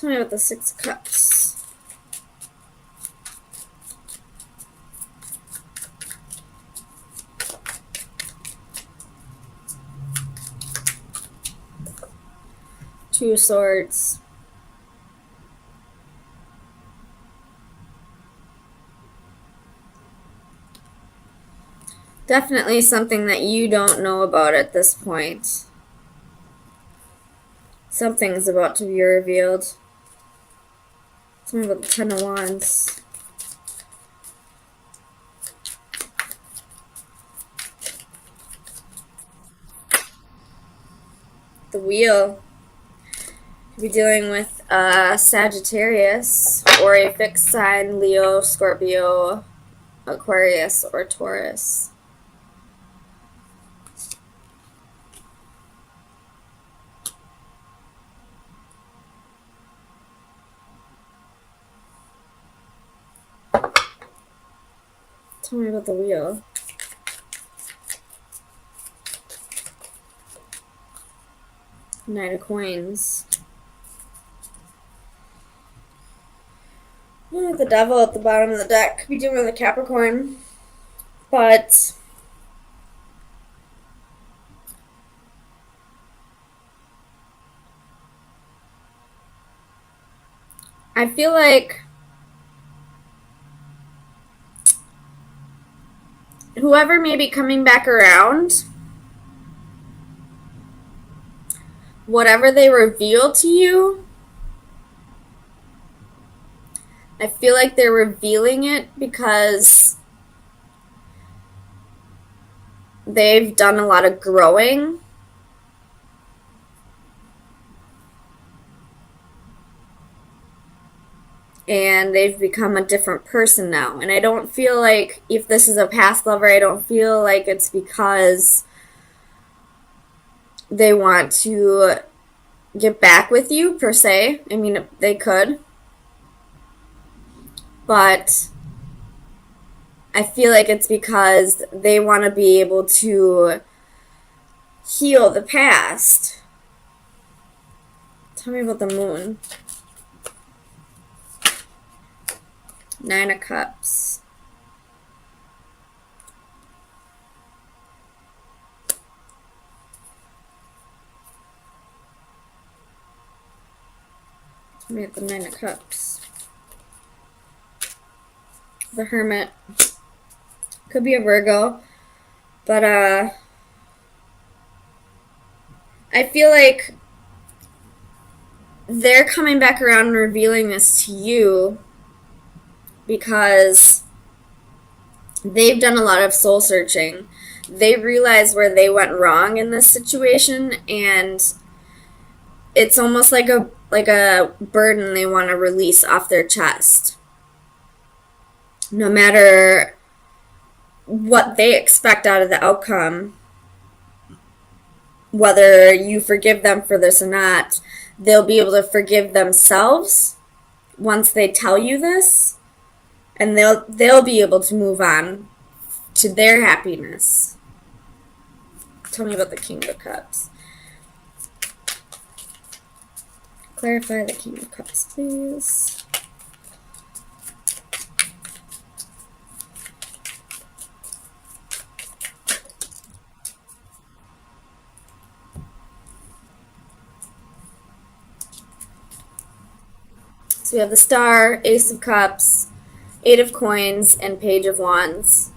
Tell me about the Six of Cups. Two of Swords. Definitely something that you don't know about at this point. Something's about to be revealed. Tell me about the Ten of Wands. The Wheel. Could be dealing with Sagittarius or a fixed sign, Leo, Scorpio, Aquarius, or Taurus. Tell me about the Wheel. Nine of Coins. The Devil at the bottom of the deck. Could be dealing with a Capricorn. But I feel like whoever may be coming back around, whatever they reveal to you, I feel like they're revealing it because they've done a lot of growing. And they've become a different person now. And I don't feel like, if this is a past lover, I don't feel like it's because they want to get back with you, per se. I mean, they could. But I feel like it's because they want to be able to heal the past. Tell me about the Moon. Nine of Cups. Tell me about the Nine of Cups. The Hermit. Could be a Virgo. But, I feel like they're coming back around and revealing this to you because they've done a lot of soul searching. They realize where they went wrong in this situation, and it's almost like a burden they want to release off their chest. No matter what they expect out of the outcome, whether you forgive them for this or not, they'll be able to forgive themselves once they tell you this, and they'll be able to move on to their happiness. Tell me about the King of Cups. Clarify the King of Cups, please. So we have the Star, Ace of Cups, Eight of Coins, and Page of Wands.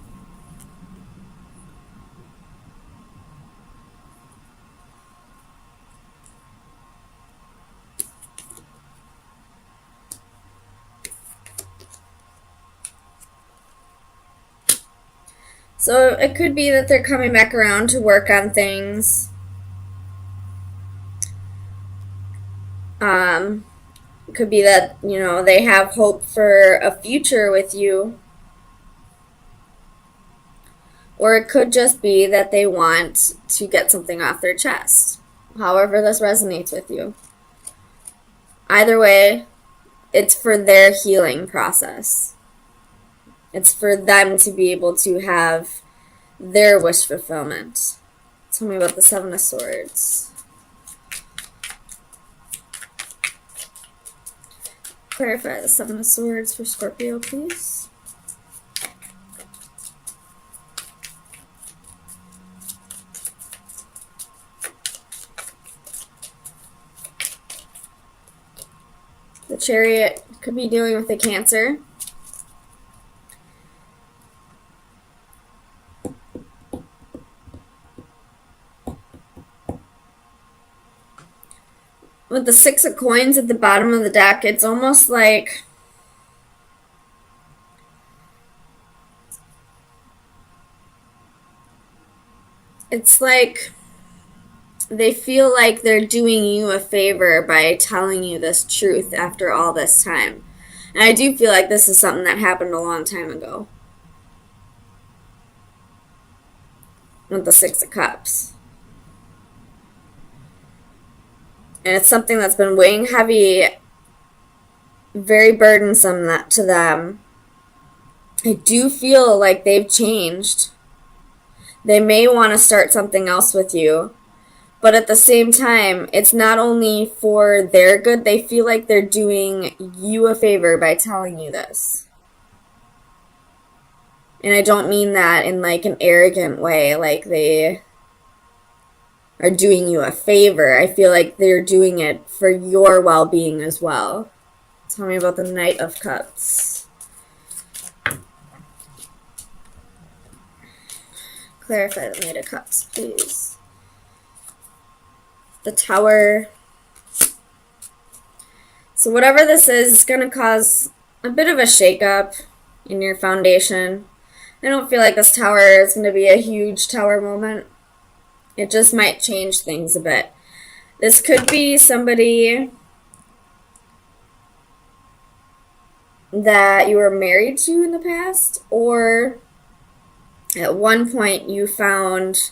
So it could be that they're coming back around to work on things. It could be that, they have hope for a future with you. Or it could just be that they want to get something off their chest. However this resonates with you. Either way, it's for their healing process. It's for them to be able to have their wish fulfillment. Tell me about the Seven of Swords. Clarify the Seven of Swords for Scorpio, please. The Chariot could be dealing with a Cancer. With the Six of Coins at the bottom of the deck, it's almost like they feel like they're doing you a favor by telling you this truth after all this time. And I do feel like this is something that happened a long time ago. With the Six of Cups. And it's something that's been weighing heavy, very burdensome to them. I do feel like they've changed. They may want to start something else with you. But at the same time, it's not only for their good, they feel like they're doing you a favor by telling you this. And I don't mean that in like an arrogant way, like they are doing you a favor. I feel like they're doing it for your well-being as well. Tell me about the Knight of Cups. Clarify the Knight of Cups, please. The Tower. So whatever this is going to cause a bit of a shakeup in your foundation. I don't feel like this tower is going to be a huge tower moment. It just might change things a bit. This could be somebody that you were married to in the past, or at one point you thought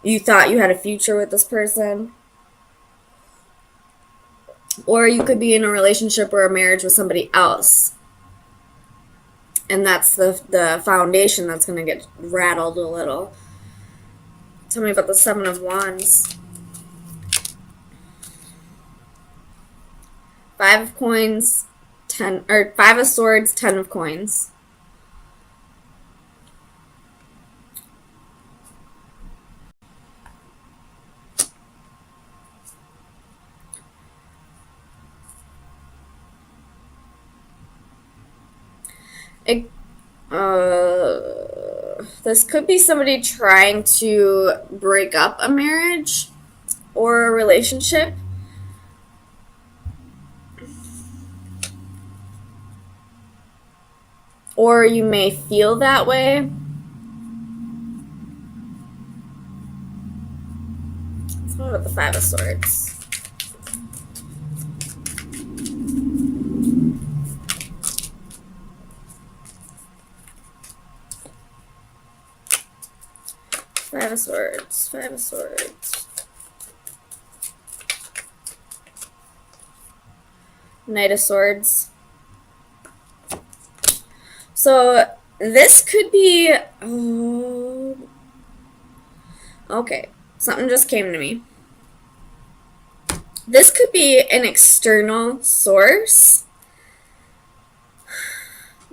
you had a future with this person. Or you could be in a relationship or a marriage with somebody else. And that's the foundation that's going to get rattled a little. Tell me about the Seven of Wands. Five of Coins, Five of Swords, Ten of Coins. This could be somebody trying to break up a marriage or a relationship. Or you may feel that way. Let's go with the Five of Swords. Five of Swords, Five of Swords. Knight of Swords. So this could be, okay, something just came to me. This could be an external source,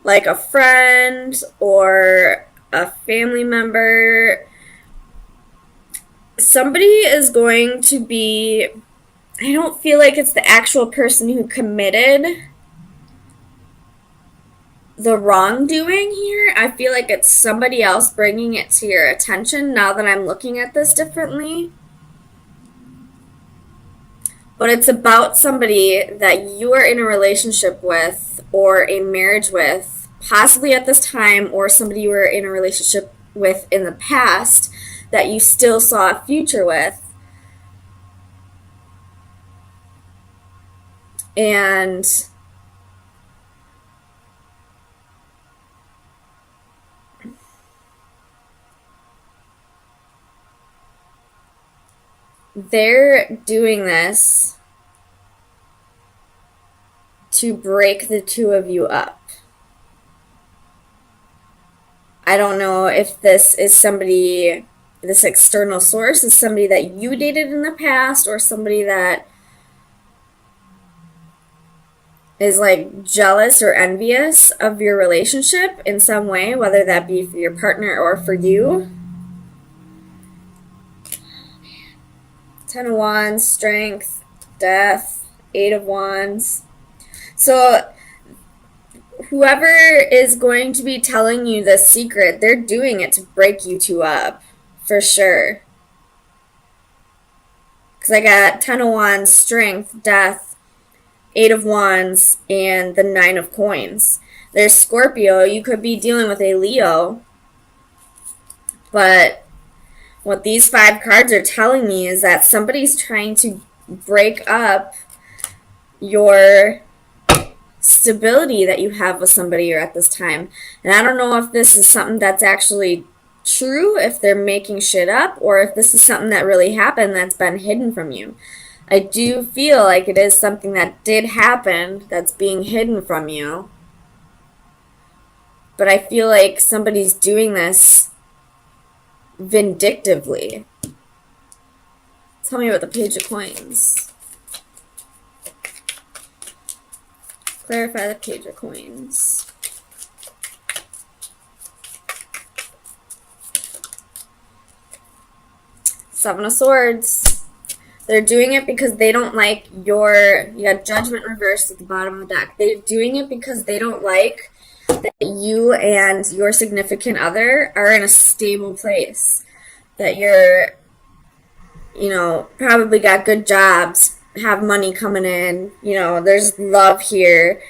like a friend or a family member. Somebody is going to be, I don't feel like it's the actual person who committed the wrongdoing here. I feel like it's somebody else bringing it to your attention now that I'm looking at this differently. But it's about somebody that you are in a relationship with or a marriage with, possibly at this time, or somebody you were in a relationship with in the past that you still saw a future with. And they're doing this to break the two of you up. I don't know if this is somebody, this external source is somebody that you dated in the past or somebody that is like jealous or envious of your relationship in some way, whether that be for your partner or for you. Ten of Wands, Strength, Death, Eight of Wands. So whoever is going to be telling you this secret, they're doing it to break you two up, for sure. Because I got Ten of Wands, Strength, Death, Eight of Wands, and the Nine of Coins. There's Scorpio. You could be dealing with a Leo. But what these 5 cards are telling me is that somebody's trying to break up your stability that you have with somebody at this time. And I don't know if this is something that's actually true, if they're making shit up, or if this is something that really happened that's been hidden from you. I do feel like it is something that did happen that's being hidden from you. But I feel like somebody's doing this vindictively. Tell me about the Page of Coins. Clarify the Page of Coins. Seven of Swords. They're doing it because they don't like you got Judgment reversed at the bottom of the deck. They're doing it because they don't like that you and your significant other are in a stable place. That you're, probably got good jobs, have money coming in, there's love here,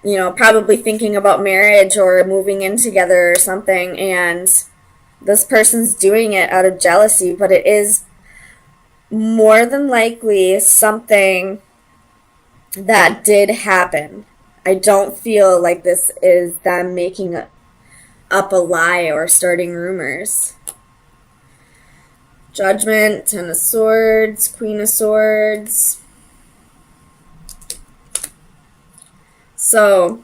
probably thinking about marriage or moving in together or something, and this person's doing it out of jealousy, but it is more than likely something that did happen. I don't feel like this is them making up a lie or starting rumors. Judgment, Ten of Swords, Queen of Swords. So,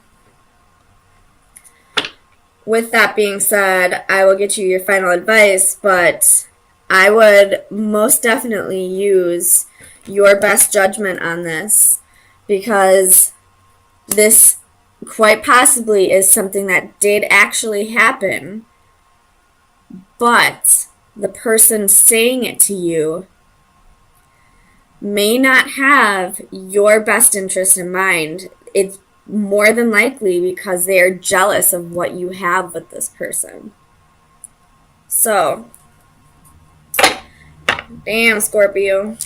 with that being said, I will get you your final advice, but I would most definitely use your best judgment on this, because this quite possibly is something that did actually happen, but the person saying it to you may not have your best interest in mind. It's more than likely because they are jealous of what you have with this person. So, damn, Scorpio.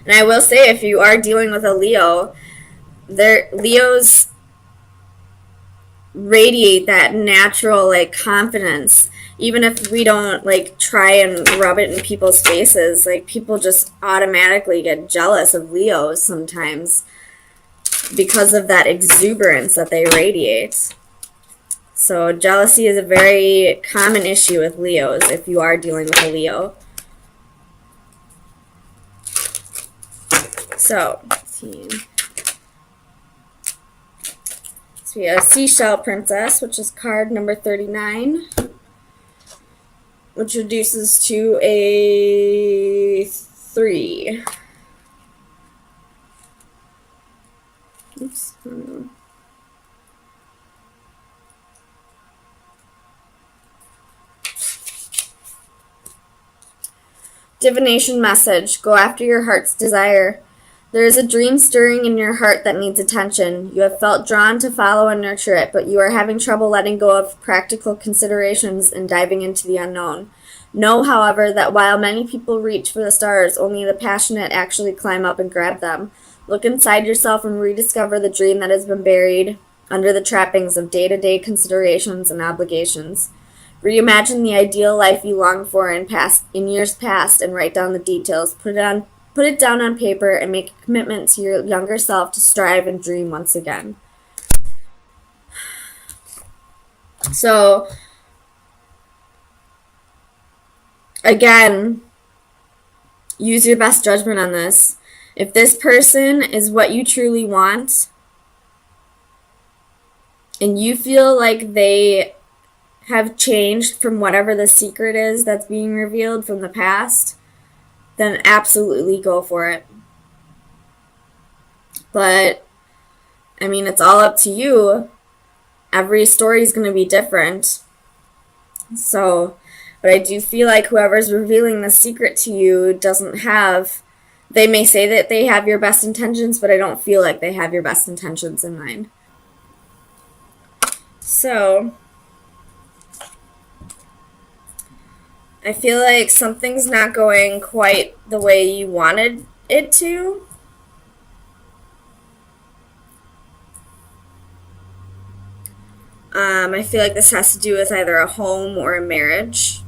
And I will say, if you are dealing with a Leo, Leos radiate that natural, confidence. Even if we don't, try and rub it in people's faces, people just automatically get jealous of Leos sometimes because of that exuberance that they radiate. So jealousy is a very common issue with Leos if you are dealing with a Leo. So, let's see. So we have Seashell Princess, which is card number 39, which reduces to a 3. Oops, hold on. Divination message. Go after your heart's desire. There is a dream stirring in your heart that needs attention. You have felt drawn to follow and nurture it, but you are having trouble letting go of practical considerations and diving into the unknown. Know, however, that while many people reach for the stars, only the passionate actually climb up and grab them. Look inside yourself and rediscover the dream that has been buried under the trappings of day-to-day considerations and obligations. Reimagine the ideal life you longed for in years past and write down the details. Put it down on paper and make a commitment to your younger self to strive and dream once again. So, again, use your best judgment on this. If this person is what you truly want, and you feel like they have changed from whatever the secret is that's being revealed from the past, then absolutely go for it. But, I mean, it's all up to you. Every story is going to be different. So, but I do feel like whoever's revealing the secret to you doesn't have, they may say that they have your best intentions, but I don't feel like they have your best intentions in mind. So, I feel like something's not going quite the way you wanted it to. I feel like this has to do with either a home or a marriage.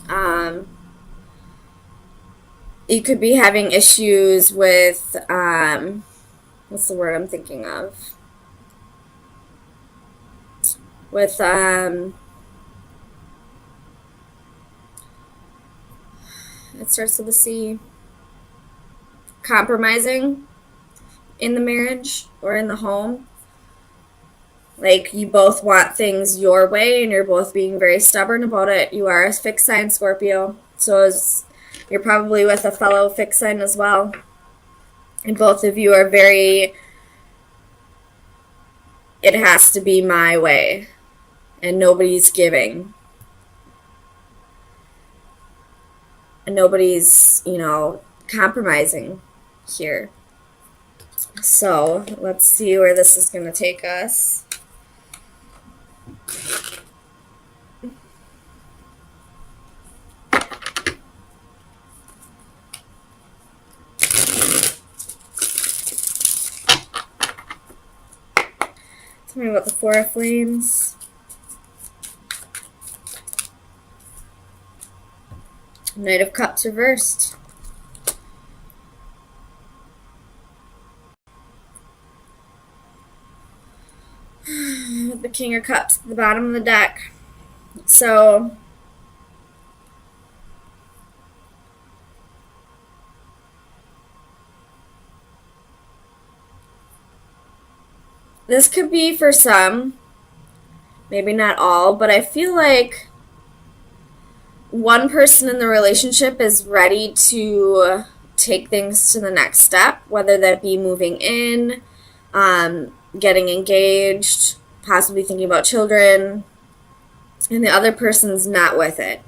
Um, you could be having issues with, what's the word I'm thinking of? With, it starts with a C. Compromising in the marriage or in the home. Like, you both want things your way and you're both being very stubborn about it. You are a fixed sign Scorpio, so you're probably with a fellow fixed sign as well. And both of you are very, it has to be my way, and nobody's giving. And nobody's, compromising here. So let's see where this is going to take us. Tell me about the Four of Flames. Knight of Cups reversed. The King of Cups at the bottom of the deck. So this could be for some, maybe not all, but I feel like one person in the relationship is ready to take things to the next step, whether that be moving in, getting engaged, possibly thinking about children, and the other person's not with it.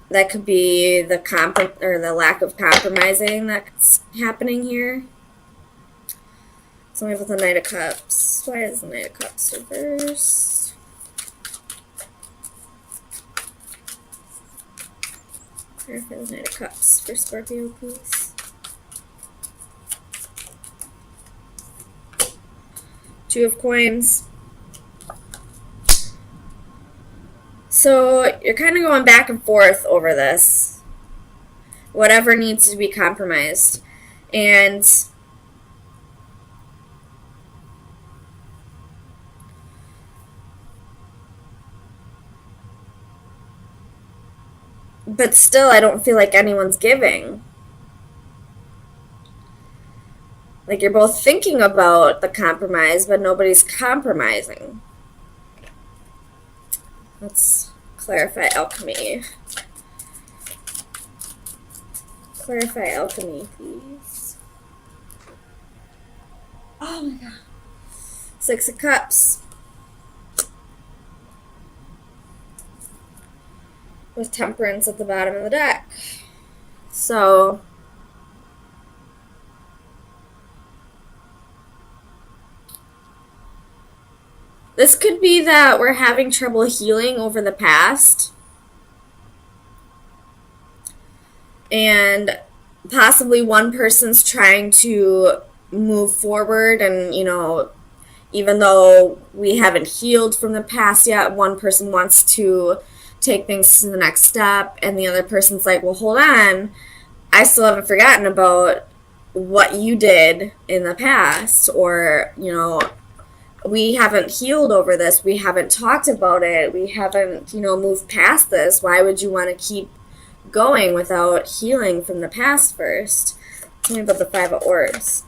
That could be the the lack of compromising that's happening here. So we have the Knight of Cups. Why is the Knight of Cups reversed? Clarify the Knight of Cups for Scorpio, please. Two of Coins. So you're kind of going back and forth over this. Whatever needs to be compromised. And but still, I don't feel like anyone's giving. Like, you're both thinking about the compromise, but nobody's compromising. Let's clarify alchemy. Clarify alchemy, please. Oh my god. Six of Cups. With Temperance at the bottom of the deck. So this could be that we're having trouble healing over the past. And possibly one person's trying to move forward and, even though we haven't healed from the past yet, one person wants to take things to the next step, and the other person's like, well, hold on, I still haven't forgotten about what you did in the past, or, we haven't healed over this, we haven't talked about it, we haven't, moved past this. Why would you want to keep going without healing from the past first? Tell me about the Five of Orbs.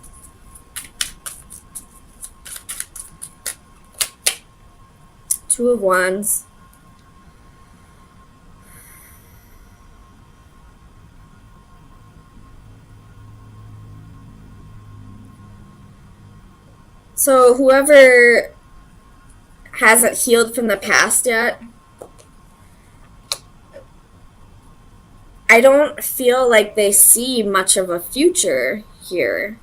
Two of Wands. So whoever hasn't healed from the past yet, I don't feel like they see much of a future here.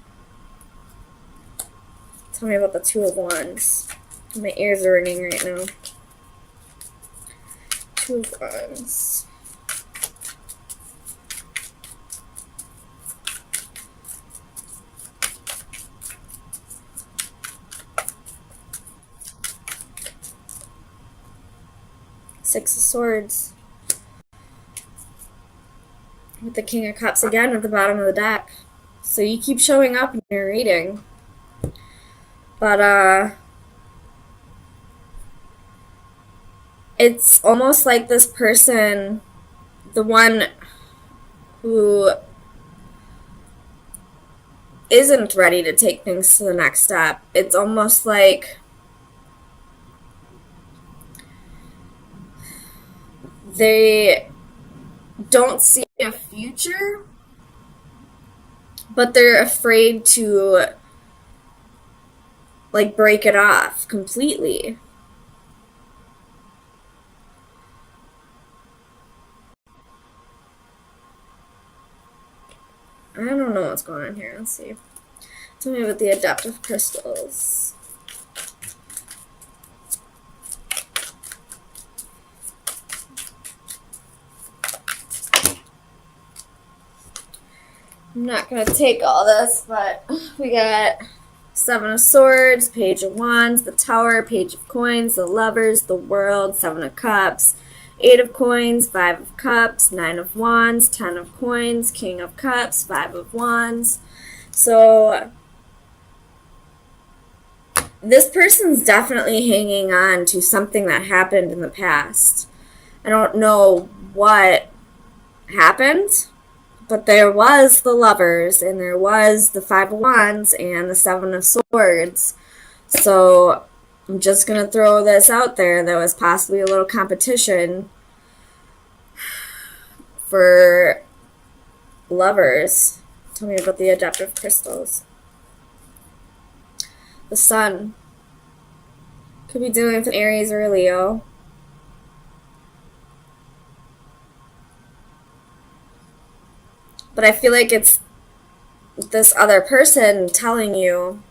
Tell me about the Two of Wands. My ears are ringing right now. Two of Wands. Six of Swords. With the King of Cups again at the bottom of the deck. So you keep showing up in your reading. But, it's almost like this person, the one who isn't ready to take things to the next step, it's almost like they don't see a future, but they're afraid to, like, break it off completely. I don't know what's going on here. Let's see. Tell me about the adaptive crystals. I'm not going to take all this, but we got Seven of Swords, Page of Wands, the Tower, Page of Coins, the Lovers, the World, Seven of Cups, Eight of Coins, Five of Cups, Nine of Wands, 10 of Coins, King of Cups, Five of Wands. So this person's definitely hanging on to something that happened in the past. I don't know what happened, but there was the Lovers, and there was the Five of Wands, and the Seven of Swords. So I'm just going to throw this out there. There was possibly a little competition for lovers. Tell me about the adaptive crystals. The Sun. Could be dealing with an Aries or a Leo. But I feel like it's this other person telling you,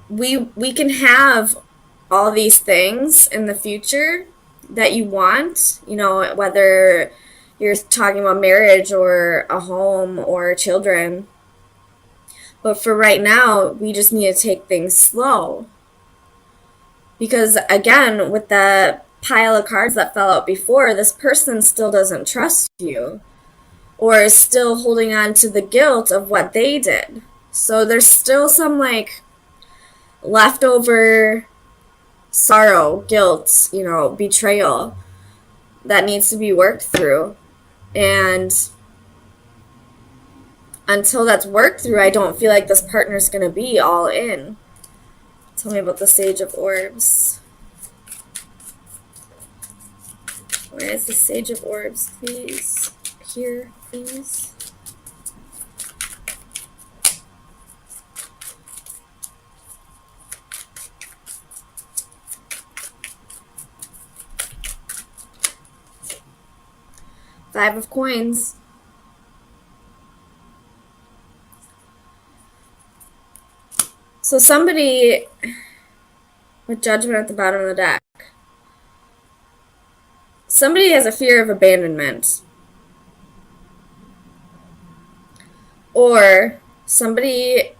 we can have all these things in the future that you want, you know, whether you're talking about marriage or a home or children. But for right now, we just need to take things slow. Because again, with the pile of cards that fell out before, this person still doesn't trust you, or is still holding on to the guilt of what they did. So there's still some, like, leftover sorrow, guilt, you know, betrayal that needs to be worked through. And until that's worked through, I don't feel like this partner's going to be all in. Tell me about the Sage of Orbs. Where is the Sage of Orbs, please? Here, please. Five of Coins. So somebody with Judgment at the bottom of the deck. Somebody has a fear of abandonment. Or somebody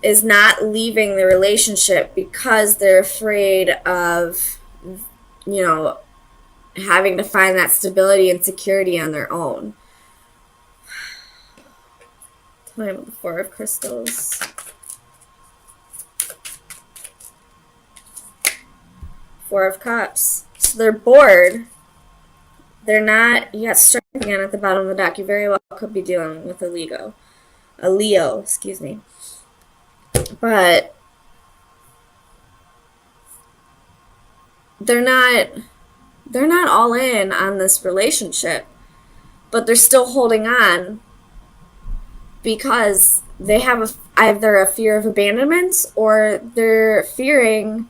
is not leaving the relationship because they're afraid of, you know, having to find that stability and security on their own. Tell me about the Four of Crystals. Four of Cups. So they're bored. They're not. You got Strength again at the bottom of the deck. You very well could be dealing with a Leo, excuse me. But they're not all in on this relationship, but they're still holding on because they have either a fear of abandonment or they're fearing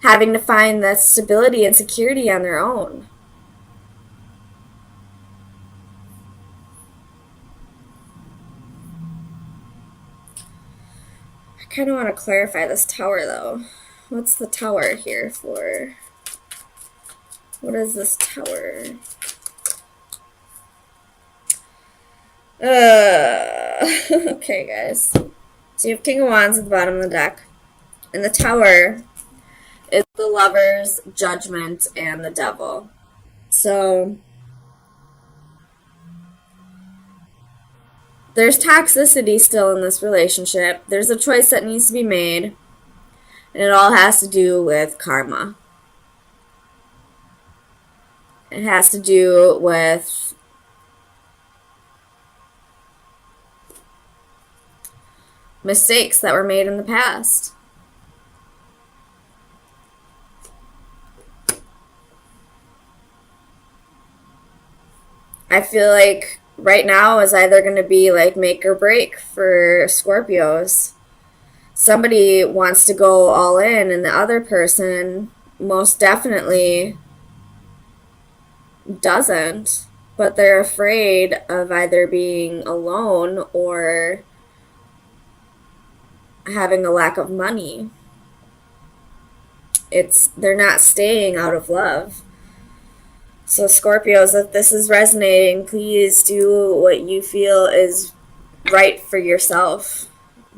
having to find that stability and security on their own. I kind of want to clarify this tower though. What's the tower here for? What is this tower? Okay, guys. So you have King of Wands at the bottom of the deck. And the tower is the Lovers, Judgment, and the Devil. So there's toxicity still in this relationship. There's a choice that needs to be made. And it all has to do with karma. It has to do with mistakes that were made in the past. I feel like right now is either going to be like make or break for Scorpios. Somebody wants to go all in, and the other person most definitely doesn't, but they're afraid of either being alone or having a lack of money. They're not staying out of love. So Scorpios, if this is resonating, please do what you feel is right for yourself.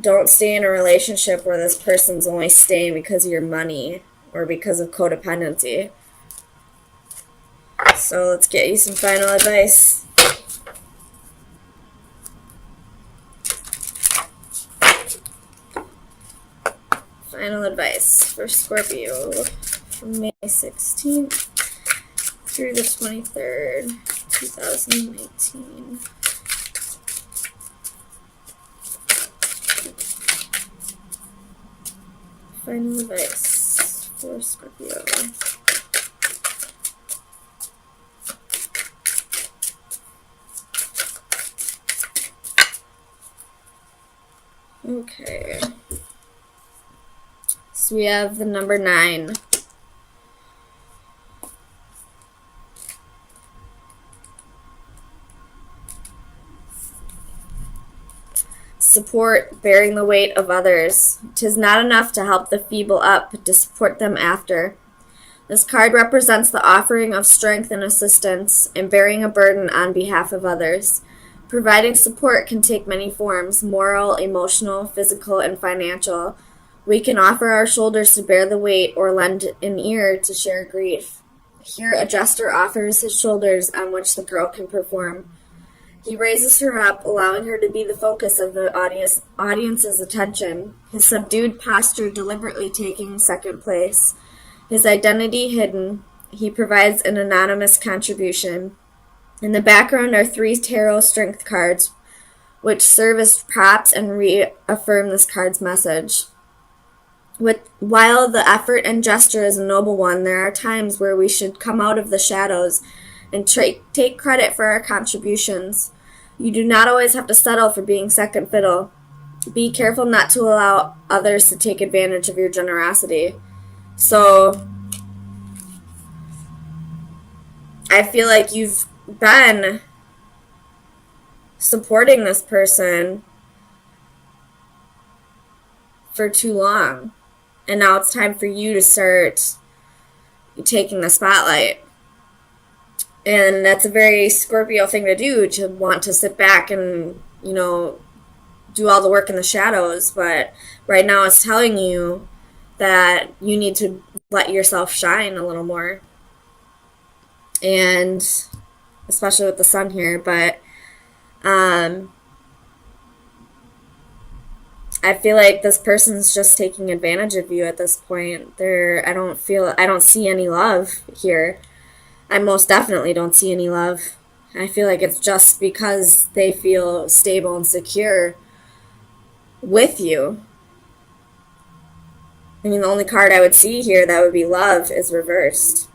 Don't stay in a relationship where this person's only staying because of your money or because of codependency. So let's get you some final advice. Final advice for Scorpio from May 16th through the 23rd, 2019. Final advice for Scorpio. Okay. So we have the number 9. Support bearing the weight of others. 'Tis not enough to help the feeble up, but to support them after. This card represents the offering of strength and assistance and bearing a burden on behalf of others. Providing support can take many forms: moral, emotional, physical, and financial. We can offer our shoulders to bear the weight or lend an ear to share grief. Here a jester offers his shoulders on which the girl can perform. He raises her up, allowing her to be the focus of the audience's attention, his subdued posture deliberately taking second place. His identity hidden, he provides an anonymous contribution. In the background are 3 tarot strength cards, which serve as props and reaffirm this card's message. While the effort and gesture is a noble one, there are times where we should come out of the shadows and take credit for our contributions. You do not always have to settle for being second fiddle. Be careful not to allow others to take advantage of your generosity. So, I feel like you've been supporting this person for too long. And now it's time for you to start taking the spotlight. And that's a very Scorpio thing to do, to want to sit back and, do all the work in the shadows. But right now it's telling you that you need to let yourself shine a little more. And especially with the sun here. But I feel like this person's just taking advantage of you at this point. I don't see any love here. I most definitely don't see any love. I feel like it's just because they feel stable and secure with you. I mean, the only card I would see here that would be love is reversed.